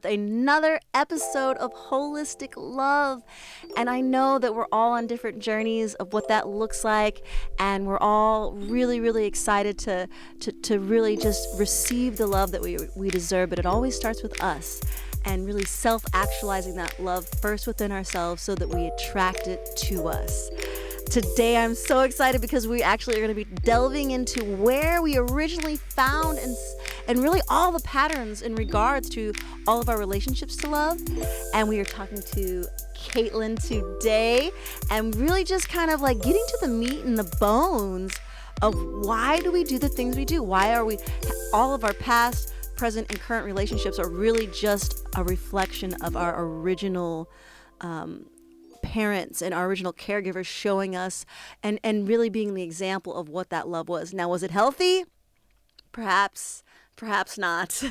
another episode of Holistic Love. And I know that we're all on different journeys of what that looks like, and we're all really, really excited to really just receive the love that we deserve. But it always starts with us, and really self-actualizing that love first within ourselves so that we attract it to us. Today I'm so excited because we actually are going to be delving into where we originally found and really all the patterns in regards to all of our relationships to love. And we are talking to Kaitlynn today, and really just kind of like getting to the meat and the bones of why do we do the things we do? Why are we, all of our past, present, and current relationships are really just a reflection of our original parents and our original caregivers showing us and really being the example of what that love was. Now, was it healthy? Perhaps not.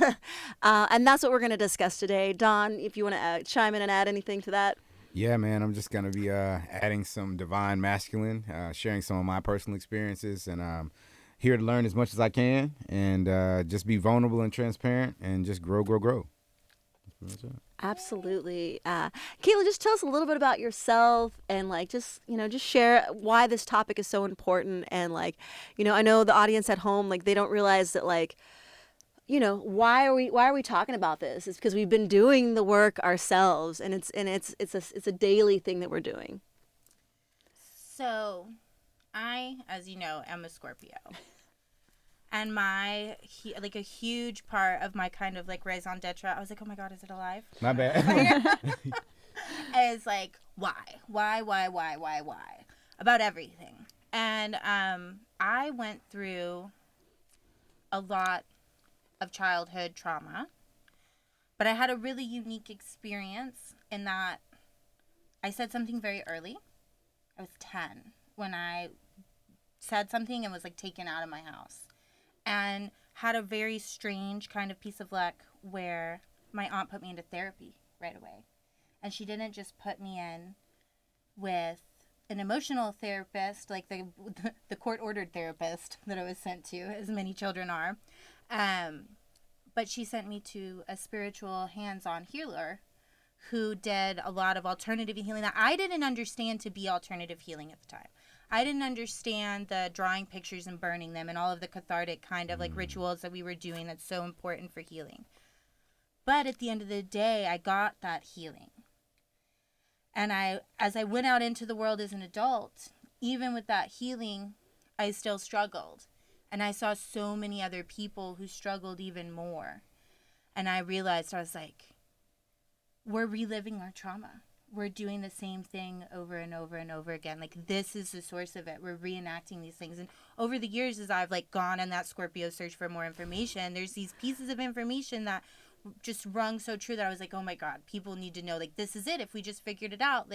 And that's what we're going to discuss today. Don, if you want to chime in and add anything to that. Yeah, man, I'm just going to be adding some divine masculine, sharing some of my personal experiences, and here to learn as much as I can, and just be vulnerable and transparent, and just grow. Absolutely. Kaitlynn, just tell us a little bit about yourself, and just share why this topic is so important. And I know the audience at home, they don't realize that why are we talking about this? It's because we've been doing the work ourselves, and it's a daily thing that we're doing. So I, as you know, am a Scorpio. And a huge part of my kind of raison d'etre, I was like, oh my God, is it alive? My bad. Is why? About everything. And I went through a lot of childhood trauma, but I had a really unique experience in that I said something very early. I was 10 when I said something and was taken out of my house. And had a very strange kind of piece of luck where my aunt put me into therapy right away. And she didn't just put me in with an emotional therapist, like the court-ordered therapist that I was sent to, as many children are. But she sent me to a spiritual hands-on healer who did a lot of alternative healing that I didn't understand to be alternative healing at the time. I didn't understand the drawing pictures and burning them and all of the cathartic kind of rituals that we were doing that's so important for healing. But at the end of the day, I got that healing. And as I went out into the world as an adult, even with that healing, I still struggled. And I saw so many other people who struggled even more. And I realized, I was like, we're reliving our trauma. We're doing the same thing over and over and over again. This is the source of it. We're reenacting these things. And over the years, as I've gone on that Scorpio search for more information, there's these pieces of information that just rung so true that I was like, oh my God, people need to know, this is it. If we just figured it out.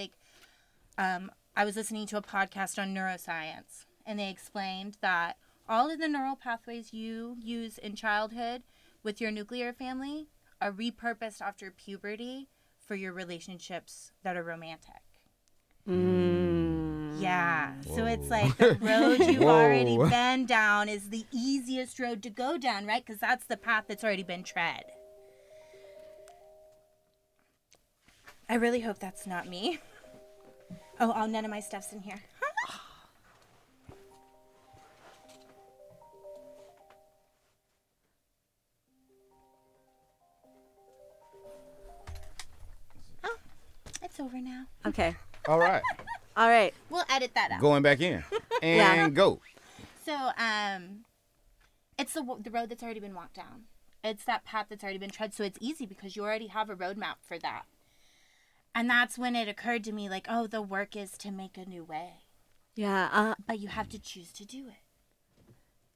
I was listening to a podcast on neuroscience, and they explained that all of the neural pathways you use in childhood with your nuclear family are repurposed after puberty for your relationships that are romantic. Yeah. Whoa. So it's the road you've already been down is the easiest road to go down, right? Because that's the path that's already been tread. I really hope that's not me. Oh, none of my stuff's in here. It's over now. Okay. All right. We'll edit that out. Going back in. And go. So, it's the road that's already been walked down. It's that path that's already been tread. So it's easy because you already have a roadmap for that. And that's when it occurred to me, the work is to make a new way. Yeah. But you have to choose to do it.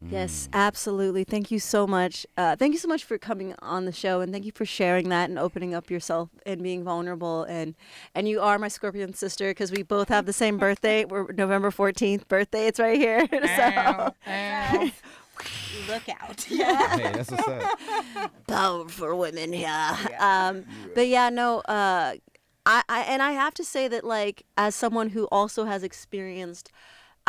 Yes, absolutely. Thank you so much. Thank you so much for coming on the show, and thank you for sharing that and opening up yourself and being vulnerable. And you are my Scorpion sister because we both have the same birthday. We're November 14th birthday. It's right here. Ow. Look out. Yeah. Hey, that's what's up. Power for women, yeah. But yeah, no, I have to say that as someone who also has experienced,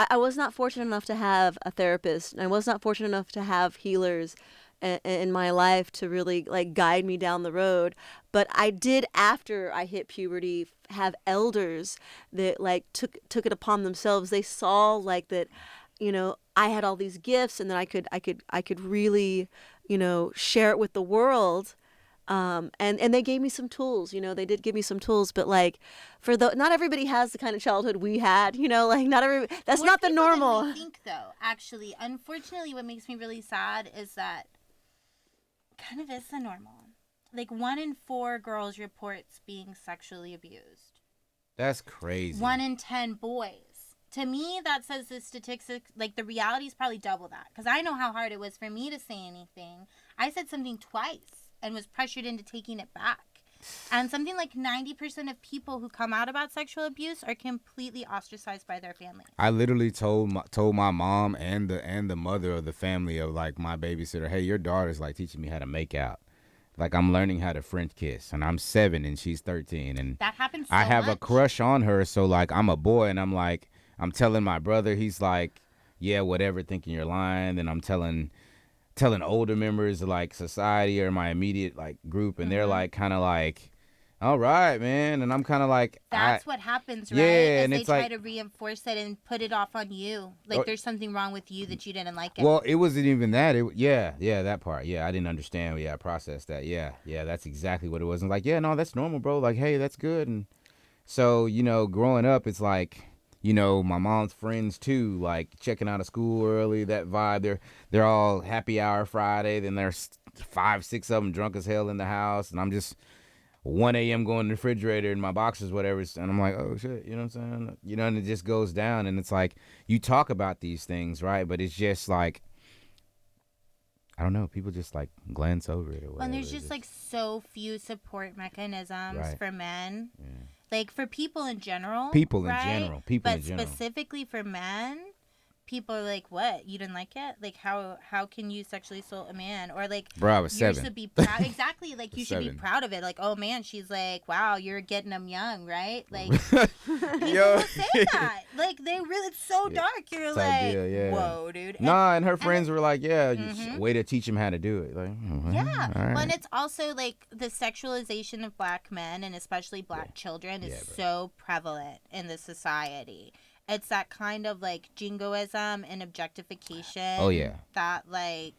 I was not fortunate enough to have a therapist, and I was not fortunate enough to have healers in my life to really like guide me down the road. But I did, after I hit puberty, have elders that like took it upon themselves. They saw like that, you know, I had all these gifts, and that I could really, you know, share it with the world. And they gave me some tools, you know, they did give me some tools, but like not everybody has the kind of childhood we had, you know, like that's More not the people than normal. we think, though, actually. Unfortunately, what makes me really sad is that kind of is the normal. Like 1 in 4 girls reports being sexually abused. That's crazy. 1 in 10 boys. To me, that says the statistics, like the reality is probably double that. Because I know how hard it was for me to say anything. I said something twice and was pressured into taking it back. And something like 90% of people who come out about sexual abuse are completely ostracized by their family. I literally told my mom and the mother of the family of like my babysitter, hey, your daughter's like teaching me how to make out. Like I'm learning how to French kiss, and I'm 7 and she's 13, and that happens so I have much. a crush on her. So like I'm a boy, and I'm telling my brother, he's like, yeah, whatever, thinking you're lying. Then I'm telling older members of like society or my immediate like group, and they're like kind of like, all right, man. And I'm kind of like, that's what happens, right? Yeah, As and they it's try like to reinforce it and put it off on you. Like there's something wrong with you that you didn't like it. Well, it wasn't even that. Yeah, that part. Yeah, I didn't understand. Yeah, I processed that. Yeah, that's exactly what it was. And like, yeah, no, that's normal, bro. Like, hey, that's good. And so, you know, growing up, it's like, you know, my mom's friends too, like checking out of school early, that vibe. They're all happy hour Friday. Then there's 5, 6 of them drunk as hell in the house, and I'm just 1 a.m. going to the refrigerator in my boxers, whatever, and I'm like, oh shit, you know what I'm saying? You know, and it just goes down, and it's like you talk about these things, right? But it's just like, I don't know, people just like glance over it or whatever. And there's just like so few support mechanisms for men. Yeah. Like for people in general. But specifically for men, people are like, what? You didn't like it? Like how can you sexually assault a man? Or like, bro, I was 7. You should be proud. Exactly. Like you should 7. be proud of it. Like, oh man, she's like, wow, you're getting them young, right? Like people Yo. say that. Like they really, it's so dark. You're like, whoa, dude. Nah, and her friends were like, yeah, way to teach him how to do it. Like, yeah. all right. Well, and it's also like the sexualization of black men and especially black children is so prevalent in the society. It's that kind of like jingoism and objectification. Oh yeah. That like,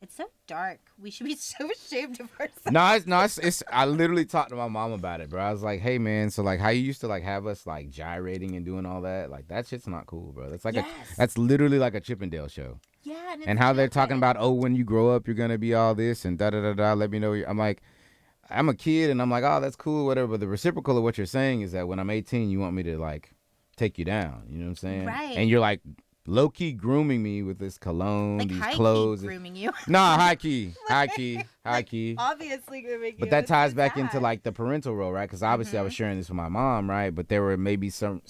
it's so dark. We should be so ashamed of ourselves. No, it's. I literally talked to my mom about it, bro. I was like, hey man, so like how you used to like have us like gyrating and doing all that, like that shit's not cool, bro. That's like that's literally like a Chippendale show. Yeah. And how they're talking about, oh, when you grow up, you're gonna be all this and da da da da. Let me know. I'm like, I'm a kid, and I'm like, oh, that's cool, whatever. But the reciprocal of what you're saying is that when I'm 18, you want me to like take you down. You know what I'm saying? Right. And you're like low key grooming me with this cologne, like these high clothes. Key grooming you. Nah, high key. Obviously grooming you. But that ties back into like the parental role, right? Because obviously I was sharing this with my mom, right? But there were maybe some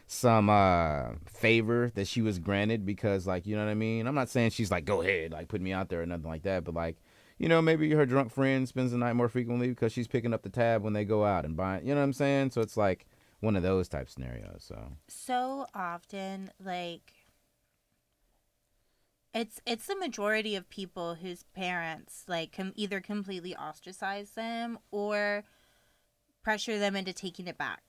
favor that she was granted because, like, you know what I mean? I'm not saying she's like, go ahead, like put me out there or nothing like that, but like, you know, maybe her drunk friend spends the night more frequently because she's picking up the tab when they go out and buy. You know what I'm saying? So it's like one of those type scenarios. So often, like, it's the majority of people whose parents like either completely ostracize them or pressure them into taking it back.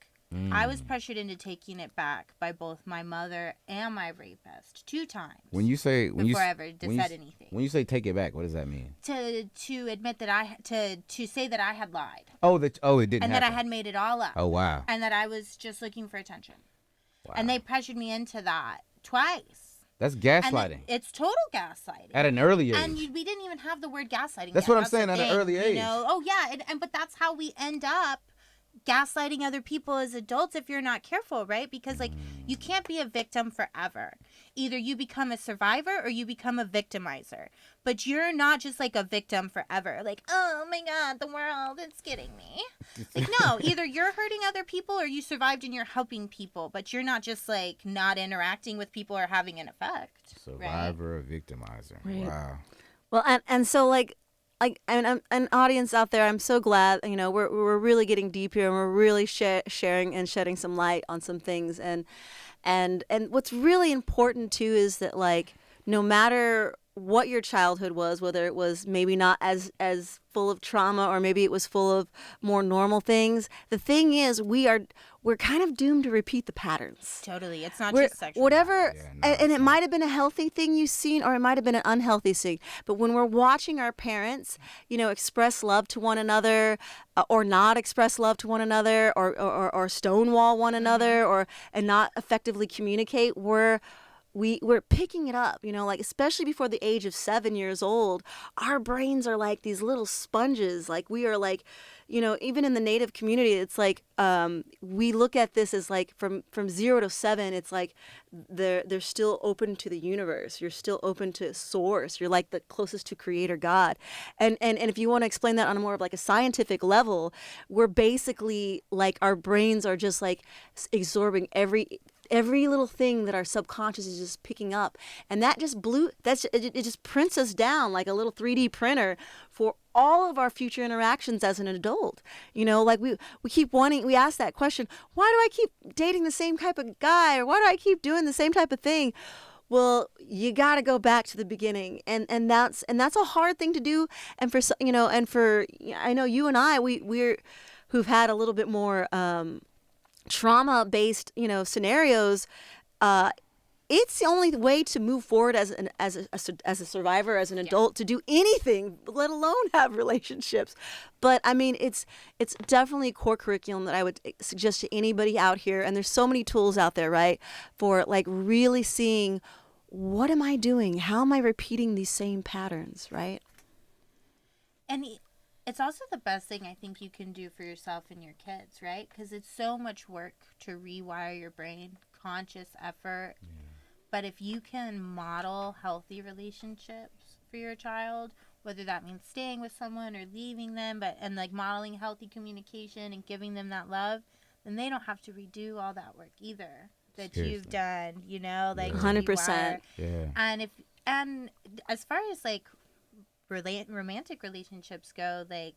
I was pressured into taking it back by both my mother and my rapist 2 times. When you say before I ever said anything. When you say take it back, what does that mean? To admit that to say that I had lied. Oh, it didn't and happen. that I had made it all up. Oh wow. And that I was just looking for attention. Wow. And they pressured me into that twice. That's gaslighting. It's total gaslighting. At an early age. And we didn't even have the word gaslighting. That's yet. what I'm saying, at an early age. You know? Oh yeah, but that's how we end up gaslighting other people as adults if you're not careful, right? Because like you can't be a victim forever. Either you become a survivor or you become a victimizer. But you're not just like a victim forever. Like, oh my God, the world is getting me. Like, no, either you're hurting other people or you survived and you're helping people. But you're not just like not interacting with people or having an effect. Survivor or victimizer. Right. Wow. Well, and so like an audience out there, I'm so glad, you know, we're really getting deep here and we're really sharing and shedding some light on some things. And what's really important too is that like, no matter what your childhood was, whether it was maybe not as full of trauma or maybe it was full of more normal things. The thing is, we're kind of doomed to repeat the patterns. Totally. It's not We're, just sexual. whatever, Yeah, no, and it's it not. might have been a healthy thing you've seen, or it might have been an unhealthy thing. But when we're watching our parents, express love to one another, or not express love to one another, or stonewall one another, and not effectively communicate, we're picking it up, like especially before the age of 7 years old, our brains are like these little sponges. Like we are like, even in the Native community, it's like we look at this as like from 0 to 7, it's like they're still open to the universe. You're still open to source. You're like the closest to Creator God. And if you want to explain that on a more of like a scientific level, we're basically like our brains are just like absorbing every little thing that our subconscious is just picking up, and that just it just prints us down like a little 3D printer for all of our future interactions as an adult. Like we ask that question, why do I keep dating the same type of guy, or why do I keep doing the same type of thing? Well, you got to go back to the beginning, and that's a hard thing to do. And for I know you and I, who've had a little bit more trauma-based, scenarios, it's the only way to move forward as a survivor, as an adult, to do anything, let alone have relationships. But I mean, it's definitely a core curriculum that I would suggest to anybody out here. And there's so many tools out there, right, for like really seeing, what am I doing? How am I repeating these same patterns, right? And it's also the best thing I think you can do for yourself and your kids, right? Because it's so much work to rewire your brain, conscious effort. Yeah. But if you can model healthy relationships for your child, whether that means staying with someone or leaving them, and like modeling healthy communication and giving them that love, then they don't have to redo all that work either that Seriously. you've done, like 100%. Yeah. And as far as like romantic relationships go, like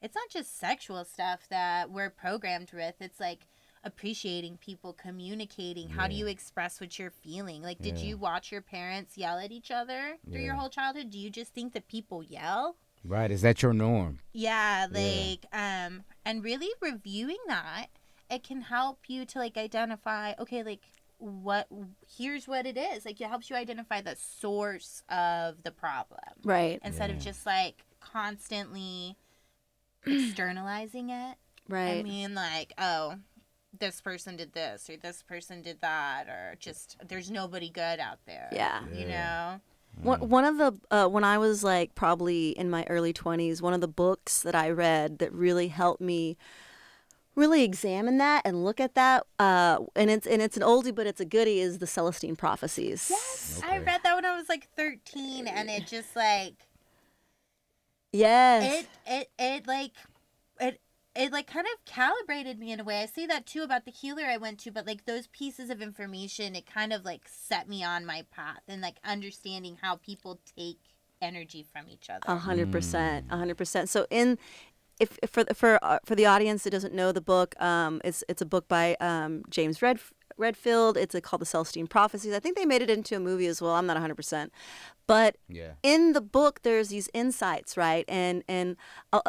it's not just sexual stuff that we're programmed with. It's like appreciating people, communicating. How do you express what you're feeling? Like, did you watch your parents yell at each other through your whole childhood? Do you just think that people yell? Right. Is that your norm? Yeah, like and really reviewing that, it can help you to like identify, okay, like here's what it is. Like, it helps you identify the source of the problem, Right? Instead of just like constantly externalizing it. Right. I mean, like, oh, this person did this or this person did that, or just there's nobody good out there. Yeah. You know. One of the when I was like probably in my early 20s, one of the books that I read that really helped me really examine that and look at that, and it's an oldie but it's a goodie, is the Celestine Prophecies. Yes, I read that when I was like 13, and it just like yes, it like kind of calibrated me in a way. I say that too about the healer I went to, but like those pieces of information, it kind of like set me on my path and like understanding how people take energy from each other. 100%, 100%. So if for the audience that doesn't know the book, it's a book by James Redfield. It's called the Celestine Prophecies. I think they made it into a movie as well. I'm not 100%, but in the book there's these insights, right? And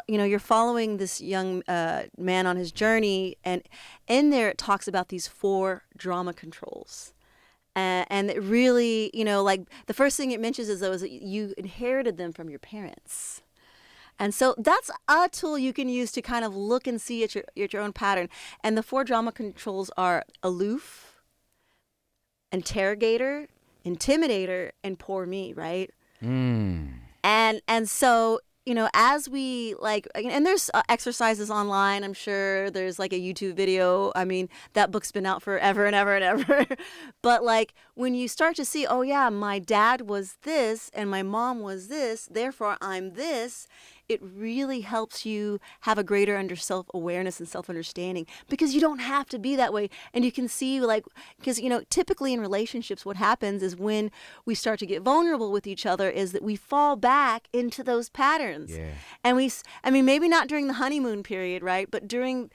you're following this young man on his journey, and in there it talks about these 4 drama controls. And it really, like the first thing it mentions is that you inherited them from your parents. And so that's a tool you can use to kind of look and see at your own pattern. And the 4 drama controls are aloof, interrogator, intimidator, and poor me, right? And so, as we like, and there's exercises online, I'm sure there's like a YouTube video. I mean, that book's been out forever and ever and ever. But like when you start to see, oh yeah, my dad was this and my mom was this, therefore I'm this, it really helps you have a greater self-awareness and self-understanding, because you don't have to be that way. And you can see, like, because, typically in relationships, what happens is when we start to get vulnerable with each other is that we fall back into those patterns. Yeah. And maybe not during the honeymoon period, right? But during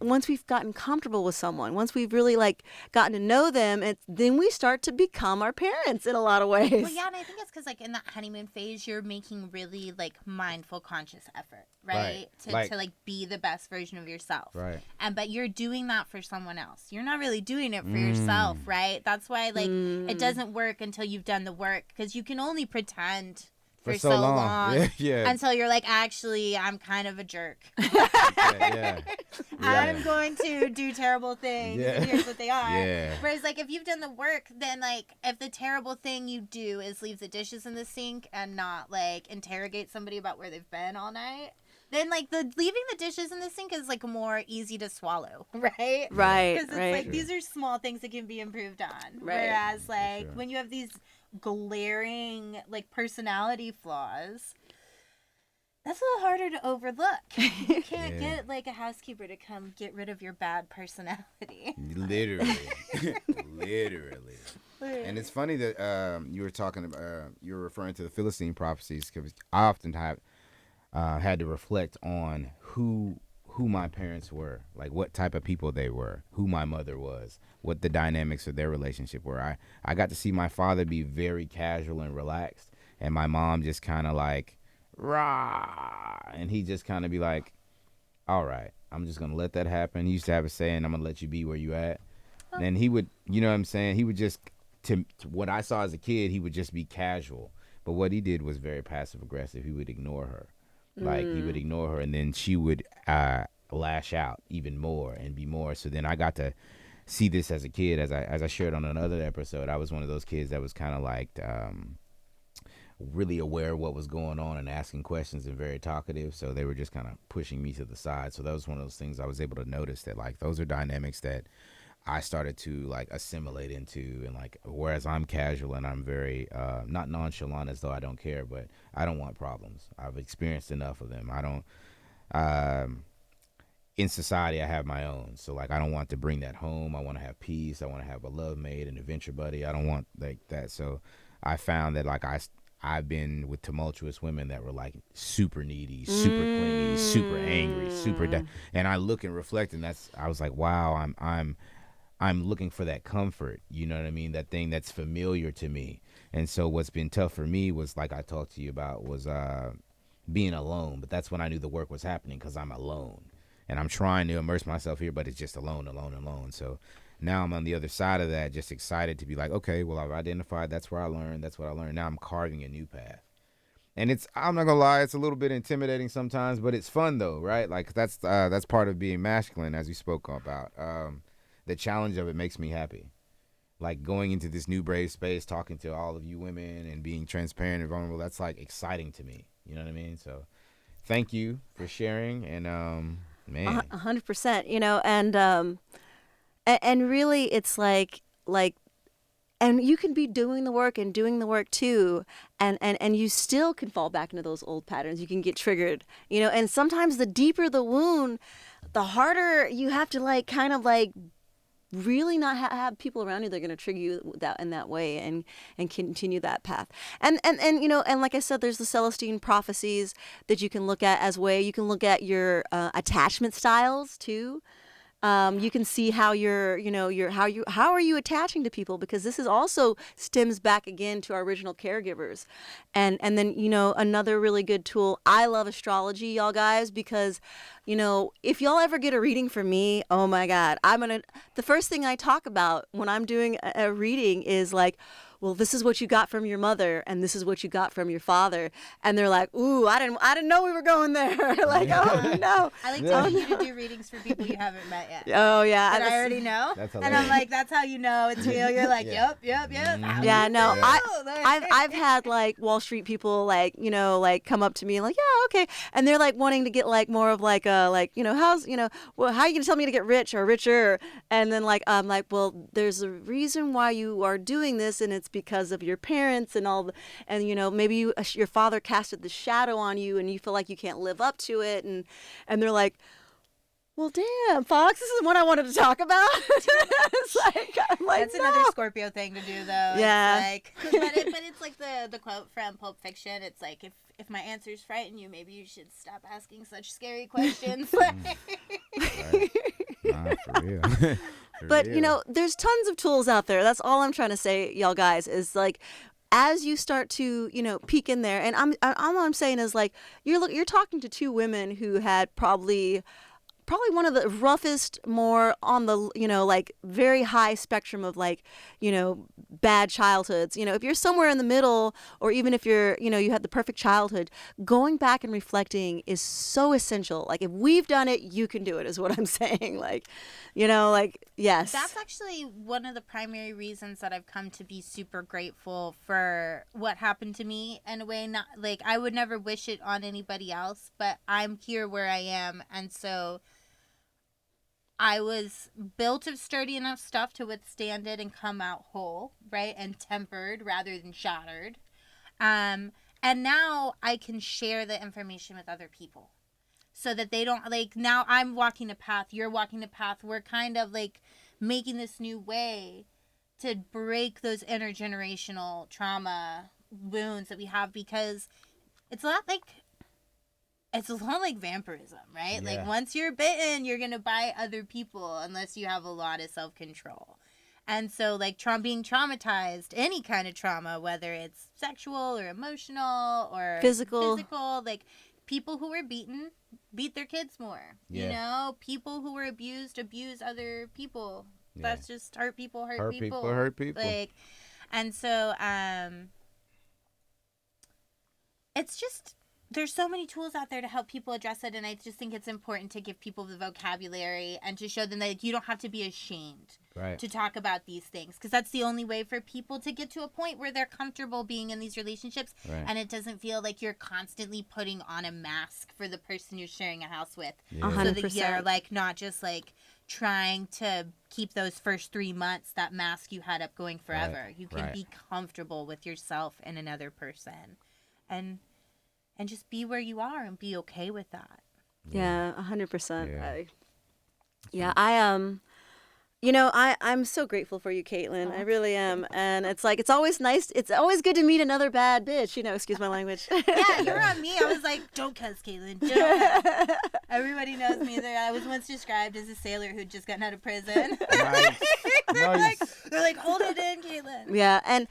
once we've gotten comfortable with someone, once we've really like gotten to know them, then we start to become our parents in a lot of ways. Well, yeah, and I think it's because like in that honeymoon phase, you're making really like mindful, conscious effort, right? To like be the best version of yourself, Right. But you're doing that for someone else. You're not really doing it for yourself, right? That's why like it doesn't work until you've done the work, because you can only pretend for so long. Yeah. Until you're like, actually, I'm kind of a jerk. Yeah. I'm going to do terrible things, and here's what they are. Yeah. Whereas, like, if you've done the work, then, like, if the terrible thing you do is leave the dishes in the sink and not, like, interrogate somebody about where they've been all night, then, like, the leaving the dishes in the sink is, like, more easy to swallow, right? Right, Because it's, like, these are small things that can be improved on. Right. Whereas, like, when you have these glaring, like, personality flaws, that's a little harder to overlook. You can't get like a housekeeper to come get rid of your bad personality. Literally. And it's funny that you were talking about, you were referring to the Philistine prophecies, because I often have had to reflect on who my parents were, like what type of people they were, who my mother was, what the dynamics of their relationship were. I got to see my father be very casual and relaxed, and my mom just kind of like, rah, and he just kind of be like, all right, I'm just gonna let that happen. He used to have a saying, I'm gonna let you be where you at. And he would, you know what I'm saying, he would just, to what I saw as a kid, he would just be casual, but what he did was very passive aggressive. He would ignore her, like he would ignore her, and then she would lash out even more and be more. So then I got to see this as a kid. As I shared on another episode, I was one of those kids that was kind of like really aware of what was going on and asking questions and very talkative. So they were just kind of pushing me to the side. So that was one of those things I was able to notice, that like those are dynamics that I started to like assimilate into. And like, whereas I'm casual and I'm very not nonchalant as though I don't care, but I don't want problems. I've experienced enough of them. I don't in society I have my own, so like I don't want to bring that home. I want to have peace. I want to have a love mate, an adventure buddy. I don't want like that. So I found that like I've been with tumultuous women that were like super needy, super clingy, super angry, and I look and reflect, and I was like, wow, I'm looking for that comfort, you know what I mean? That thing that's familiar to me. And so what's been tough for me was, like I talked to you about, was being alone. But that's when I knew the work was happening, because I'm alone. And I'm trying to immerse myself here, but it's just alone. So now I'm on the other side of that, just excited to be like, okay, well, I've identified, that's where I learned, that's what I learned. Now I'm carving a new path. And I'm not gonna lie, it's a little bit intimidating sometimes, but it's fun though, right? Like that's part of being masculine, as you spoke about. The challenge of it makes me happy. Like going into this new brave space, talking to all of you women and being transparent and vulnerable, that's like exciting to me. You know what I mean? So thank you for sharing. And man, 100%, you know, and really it's like, and you can be doing the work too, and you still can fall back into those old patterns. You can get triggered, you know, and sometimes the deeper the wound, the harder you have to like kind of like really not have people around you that are going to trigger you in that way and continue that path. And you know, and like I said, there's the Celestine prophecies that you can look at as way. You can look at your attachment styles too. You can see how how are you attaching to people, because this is also stems back again to our original caregivers. And then, you know, another really good tool, I love astrology, y'all guys, because, you know, if y'all ever get a reading from me, oh my God, the first thing I talk about when I'm doing a reading is like, well, this is what you got from your mother, and this is what you got from your father. And they're like, ooh, I didn't know we were going there. Like, oh no. I like telling you to do readings for people you haven't met yet. Oh yeah. And I already know. And I'm like, that's how you know it's real. You're like, yep. Yeah, no, I've had like Wall Street people like, you know, like come up to me and like, yeah, okay. And they're like wanting to get like more of like you know, how are you gonna tell me to get rich or richer? And then like, I'm like, well, there's a reason why you are doing this, and it's because of your parents and and you know, maybe your father casted the shadow on you and you feel like you can't live up to it, and they're like, well, damn, Fox, this is what I wanted to talk about. I'm like, that's another Scorpio thing to do, though. Yeah. It's like, but it's like the quote from Pulp Fiction. It's like, if my answers frighten you, maybe you should stop asking such scary questions. right. Nah, for real. For But, real. there's tons of tools out there. That's all I'm trying to say, y'all guys, is like, as you start to, peek in there, and all I'm saying is like, you're talking to two women who had probably one of the roughest, more on the, like very high spectrum of like, bad childhoods. If you're somewhere in the middle, or even if you're, you had the perfect childhood, going back and reflecting is so essential. Like if we've done it, you can do it, is what I'm saying. Like, yes. That's actually one of the primary reasons that I've come to be super grateful for what happened to me. In a way, not like I would never wish it on anybody else, but I'm here where I am, and so I was built of sturdy enough stuff to withstand it and come out whole, right? And tempered rather than shattered. And now I can share the information with other people so that they don't, like, now I'm walking a path, you're walking a path. We're kind of like making this new way to break those intergenerational trauma wounds that we have, because it's a lot like vampirism, right? Yeah. Like once you're bitten, you're going to bite other people unless you have a lot of self-control. And so like being traumatized, any kind of trauma, whether it's sexual or emotional or Physical, like people who were beaten beat their kids more. Yeah. People who were abused abuse other people. Yeah. That's just hurt people hurt people. Hurt people. Like, and so it's just, there's so many tools out there to help people address it, and I just think it's important to give people the vocabulary and to show them that you don't have to be ashamed to talk about these things, because that's the only way for people to get to a point where they're comfortable being in these relationships, and it doesn't feel like you're constantly putting on a mask for the person you're sharing a house with. Yeah. So that you're like not just like trying to keep those first 3 months, that mask you had up, going forever. You can be comfortable with yourself and another person, and just be where you are and be okay with that. Yeah, 100%. Yeah. I'm so grateful for you, Kaitlynn. I really am. And it's like, it's always good to meet another bad bitch, excuse my language. Yeah, you're on me. I was like, don't cuss, Kaitlynn. Don't cuss. Everybody knows me. I was once described as a sailor who'd just gotten out of prison. Nice. They're like, hold it in, Kaitlynn. Yeah, and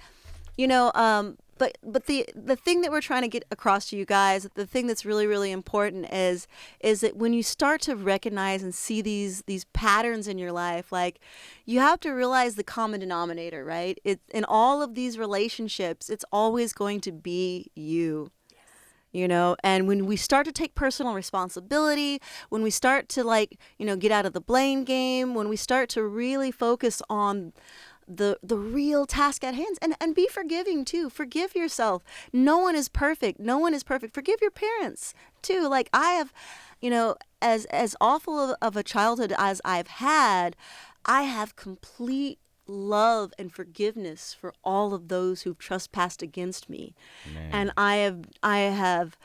but the thing that we're trying to get across to you guys, the thing that's really, really important is that when you start to recognize and see these patterns in your life, like, you have to realize the common denominator, right? In all of these relationships, it's always going to be you. And when we start to take personal responsibility, when we start to get out of the blame game, when we start to really focus on the real task at hand, and be forgiving too. Forgive yourself. No one is perfect. Forgive your parents too. Like, I have, as awful of a childhood as I've had, I have complete love and forgiveness for all of those who've trespassed against me. Man. And I have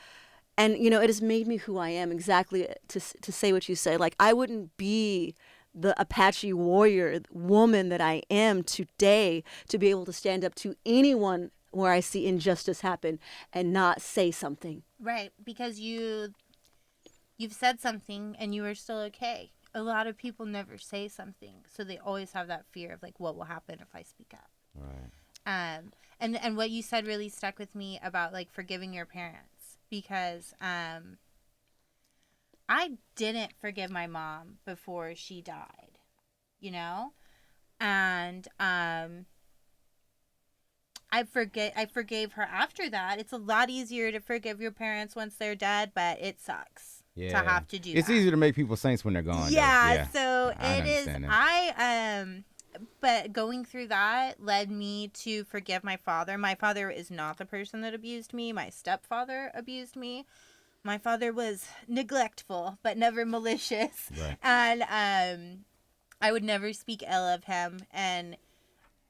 and it has made me who I am, exactly to say what you say. Like, I wouldn't be the Apache warrior woman that I am today to be able to stand up to anyone where I see injustice happen and not say something. Right, because you've said something and you are still okay. A lot of people never say something, so they always have that fear of like, what will happen if I speak up? Right. And what you said really stuck with me about like forgiving your parents, because I didn't forgive my mom before she died, and I forgave her after that. It's a lot easier to forgive your parents once they're dead, but it sucks to have to do It's that. easier to make people saints when they're gone. Yeah, so I it is. understand that. But going through that led me to forgive my father. My father is not the person that abused me. My stepfather abused me. My father was neglectful, but never malicious. Right. And I would never speak ill of him. And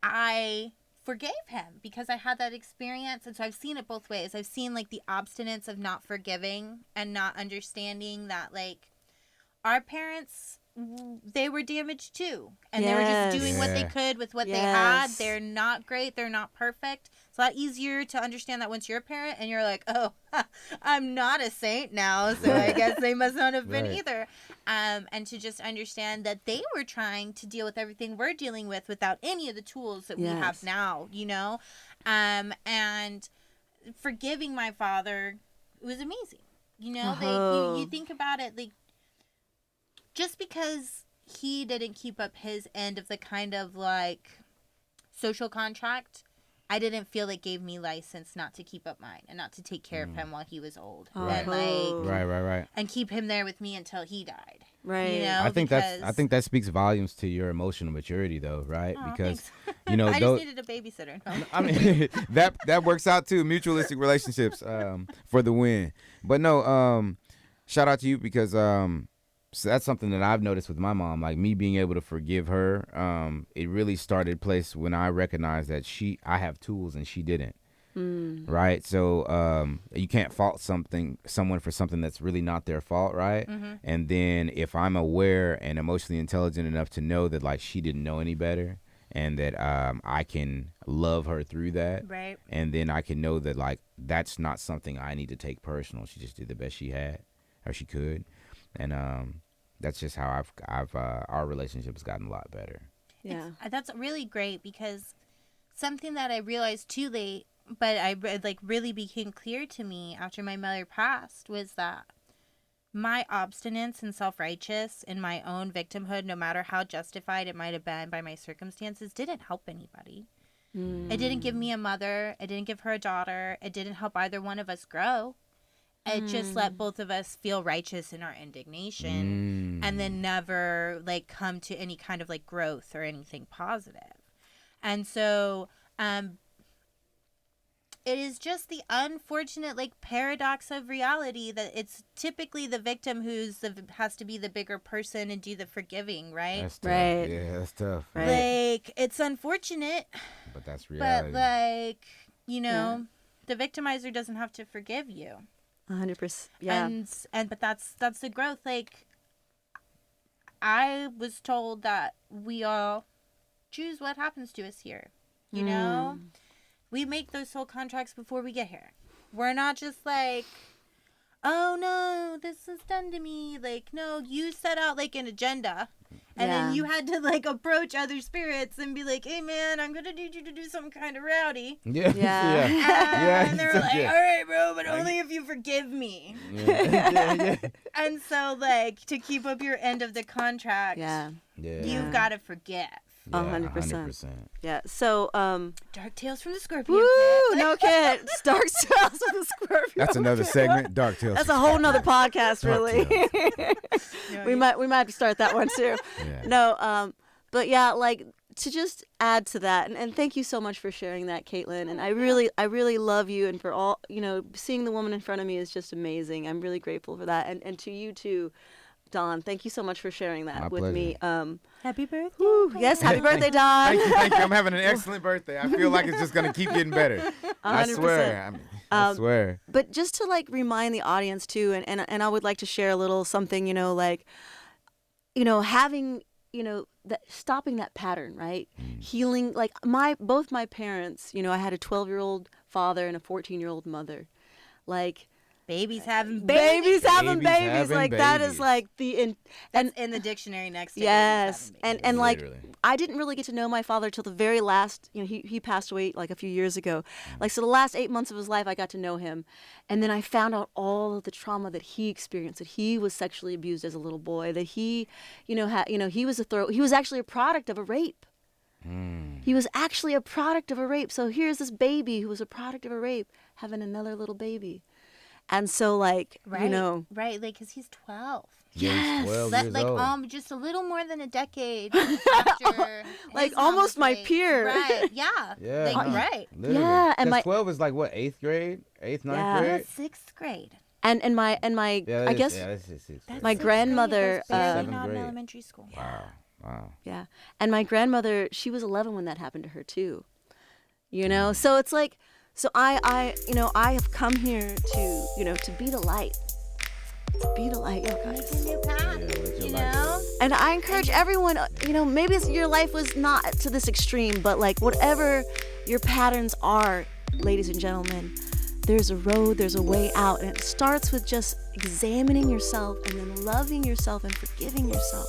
I forgave him because I had that experience. And so I've seen it both ways. I've seen like the obstinance of not forgiving and not understanding that like our parents, they were damaged too. And they were just doing what they could with what they had. They're not great. They're not perfect. It's a lot easier to understand that once you're a parent and you're like, oh, I'm not a saint now, so I guess they must not have been either. And to just understand that they were trying to deal with everything we're dealing with without any of the tools that we have now, you know? And forgiving my father was amazing. You know, like, you think about it, like, just because he didn't keep up his end of the kind of, like, social contract, I didn't feel it gave me license not to keep up mine and not to take care of him while he was old. And, like, right. And keep him there with me until he died. Right. You know, I think that speaks volumes to your emotional maturity, though, right? Oh, because thanks. you know, I just needed a babysitter. No. I mean, that works out too. Mutualistic relationships for the win. But no, shout out to you because so that's something that I've noticed with my mom. Like me being able to forgive her, it really started place when I recognized that I have tools and she didn't. Right, so you can't fault someone for something that's really not their fault, right? And then if I'm aware and emotionally intelligent enough to know that like she didn't know any better, and that I can love her through that, Right. And then I can know that like that's not something I need to take personal. She just did the best she had or she could, and that's just how our relationship has gotten a lot better. Yeah. That's really great because something that I realized too late, but I like really became clear to me after my mother passed, was that my obstinance and self-righteous in my own victimhood, no matter how justified it might have been by my circumstances, didn't help anybody. It didn't give me a mother. It didn't give her a daughter. It didn't help either one of us grow. It just let both of us feel righteous in our indignation and then never like come to any kind of like growth or anything positive. And so it is just the unfortunate like paradox of reality that it's typically the victim has to be the bigger person and do the forgiving, right? That's tough. Right. Yeah, that's tough. Right. Like, it's unfortunate, But that's reality. but like, you know, the victimizer doesn't have to forgive you. 100%. Yeah. And but that's the growth. Like, I was told that we all choose what happens to us here. You know, we make those soul contracts before we get here. We're not just like, oh no, this is done to me. Like, no, you set out like an agenda. And then you had to like approach other spirits and be like, hey man, I'm gonna need you to do some kind of rowdy. Yeah. And they were like, all right, bro, but only if you forgive me. And so like to keep up your end of the contract, you've got to forgive. 100%. Yeah. So, Dark Tales from the Scorpion woo, Pit. no kid. Dark Tales of the Scorpion. That's another segment, Dark Tales. That's a whole nother podcast, really. we might have to start that one too. No, but yeah, like to just add to that, and thank you so much for sharing that, Kaitlynn. And I really love you, and for all, you know, seeing the woman in front of me is just amazing. I'm really grateful for that, and to you too, Dawn. Thank you so much for sharing that with me. Happy birthday. Woo, yes, happy birthday, Dawn. Thank you. I'm having an excellent birthday. I feel like it's just gonna keep getting better. 100%. I swear. I swear. But just to like remind the audience too, and I would like to share a little something, you know, like, you know, having, you know, that stopping that pattern, right? Healing, like both my parents, you know, I had a 12-year-old father and a 14-year-old mother, like. Babies having babies. Like that is like That's in the dictionary next to yes, and like Literally. I didn't really get to know my father till the very last. You know, he passed away like a few years ago. Like so, the last 8 months of his life, I got to know him, and then I found out all of the trauma that he experienced. That he was sexually abused as a little boy. That he, you know, he was actually a product of a rape. He was actually a product of a rape. So here's this baby who was a product of a rape having another little baby. And so, like, you know. Right, like, because he's 12. Yes. He's 12 years old. Just a little more than a decade after. Like, almost my peer. Right, yeah. Yeah. Like, right. Literally. Yeah. And 12 is like, what, 8th grade? 8th, 9th grade? 6th grade. And my yeah, I guess that's 6th my grandmother. Barely not in grade. elementary school. Wow. Yeah. And my grandmother, she was 11 when that happened to her, too. You know? So it's like. So I have come here to, you know, to be the light. To be the light, yo guys. Make a new path, you know? And I encourage everyone, you know, maybe your life was not to this extreme, but like whatever your patterns are, ladies and gentlemen, there's a road, there's a way out, and it starts with just examining yourself and then loving yourself and forgiving yourself.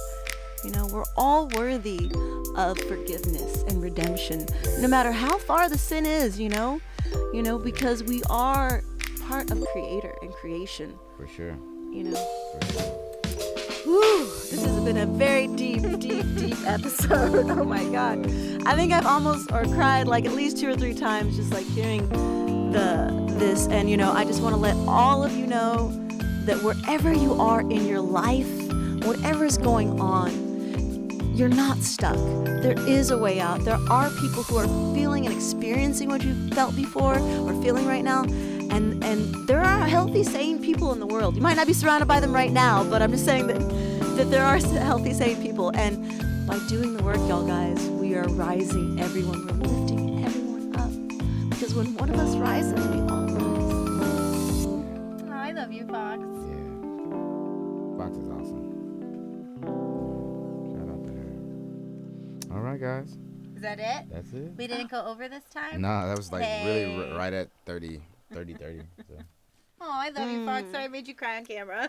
You know, we're all worthy of forgiveness and redemption, no matter how far the sin is, because we are part of Creator and creation. For sure. For sure. Woo, this has been a very deep episode. Oh my God. I think I've almost cried like at least 2 or 3 times just like hearing this. And I just want to let all of you know that wherever you are in your life, whatever's going on, you're not stuck. There is a way out. There are people who are feeling and experiencing what you felt before or feeling right now. And there are healthy, sane people in the world. You might not be surrounded by them right now, but I'm just saying that there are healthy, sane people. And by doing the work, y'all guys, we are rising everyone. We're lifting everyone up. Because when one of us rises, we all rise. Oh, I love you, Fox. Yeah. Fox is awesome. Shout out to her. All right, guys. Is that it? That's it. We didn't go over this time? No, that was like Hey. really right at 30. So. Oh, I love you, Fox. Sorry I made you cry on camera.